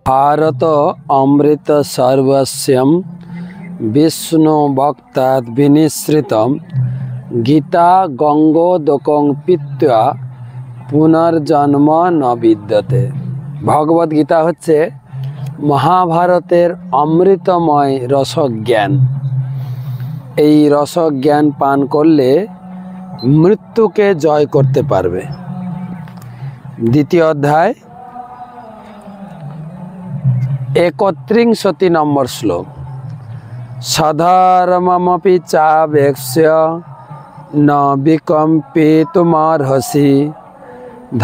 भारत अमृत सर्वस्यं विष्णु भक्तात् विनिश्रितं गीता गंगोदकं पीत्वा पुनर्जन्म न विद्यते। भगवत गीता হচ্ছে মহাভারতের অমৃতময় রসজ্ঞান। এই রসজ্ঞান পান করলে মৃত্যুকে জয় করতে পারবে। দ্বিতীয় অধ্যায় 31 নম্বর শ্লোক। সধর্মমপি চাবেক্ষ্য ন বিকম্পিতুমর্হসি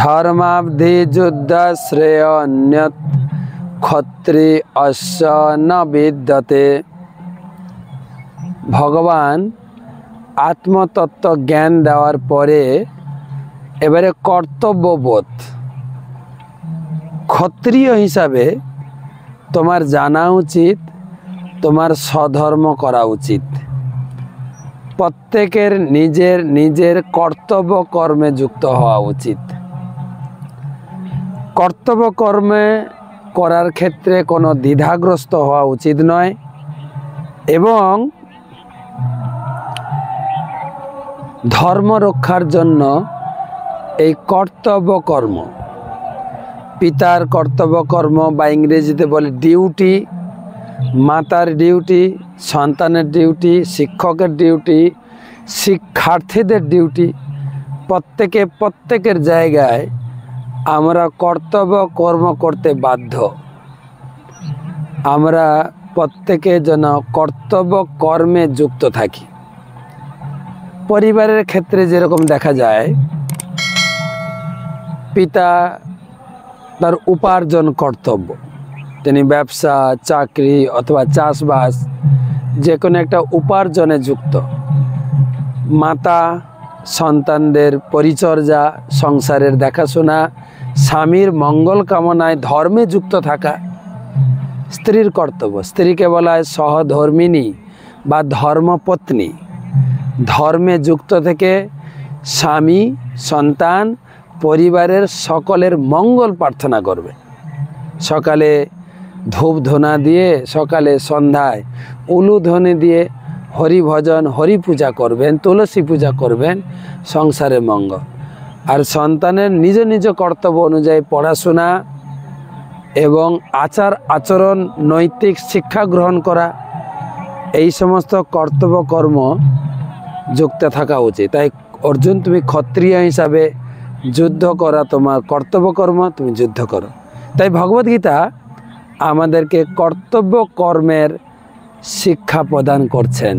ধর্মাবধি যুদ্ধ শ্রেয়ন্যত ক্ষত্রিয়স্য ন বিদ্যতে। ভগবান আত্মতত্ত্ব জ্ঞান দেওয়ার পরে এবারে কর্তব্যবোধ, ক্ষত্রিয় হিসাবে তোমার জানা উচিত তোমার স্বধর্ম করা উচিত। প্রত্যেকের নিজের নিজের কর্তব্য কর্মে যুক্ত হওয়া উচিত। কর্তব্য কর্মে করার ক্ষেত্রে কোনো দ্বিধাগ্রস্ত হওয়া উচিত নয় এবং ধর্ম রক্ষার জন্য এই কর্তব্য কর্ম, পিতার কর্তব্য কর্ম বা ইংরেজিতে বলে ডিউটি, মাতার ডিউটি, সন্তানের ডিউটি, শিক্ষকের ডিউটি, শিক্ষার্থীদের ডিউটি, প্রত্যেকের জায়গায় আমরা কর্তব্য কর্ম করতে বাধ্য। আমরা প্রত্যেকে যেন কর্তব্য কর্মে যুক্ত থাকি। পরিবারের ক্ষেত্রে যেরকম দেখা যায়, পিতা তার উপার্জন কর্তব্য, তিনি ব্যবসা, চাকরি অথবা চাষবাস যে কোনো একটা উপার্জনে যুক্ত। মাতা সন্তানদের পরিচর্যা, সংসারের দেখাশোনা, স্বামীর মঙ্গল কামনায় ধর্মে যুক্ত থাকা স্ত্রীর কর্তব্য। স্ত্রীকে বলা হয় সহধর্মিনী বা ধর্মপত্নী। ধর্মে যুক্ত থেকে স্বামী, সন্তান, পরিবারের সকলের মঙ্গল প্রার্থনা করবে। সকালে ধূপ ধুনা দিয়ে, সকালে সন্ধ্যায় উলুধ্বনি দিয়ে হরি ভজন, হরি পূজা করবেন, তুলসী পূজা করবেন, সংসারে মঙ্গল। আর সন্তানের নিজ নিজ কর্তব্য অনুযায়ী পড়াশোনা এবং আচার আচরণ, নৈতিক শিক্ষা গ্রহণ করা, এই সমস্ত কর্তব্য কর্ম যুক্ত থাকা উচিত। তাই অর্জুন, তুমি ক্ষত্রিয় হিসাবে যুদ্ধ করা তোমার কর্তব্য কর্ম, তুমি যুদ্ধ করো। তাই ভগবদ্গীতা আমাদেরকে কর্তব্য কর্মের শিক্ষা প্রদান করছেন।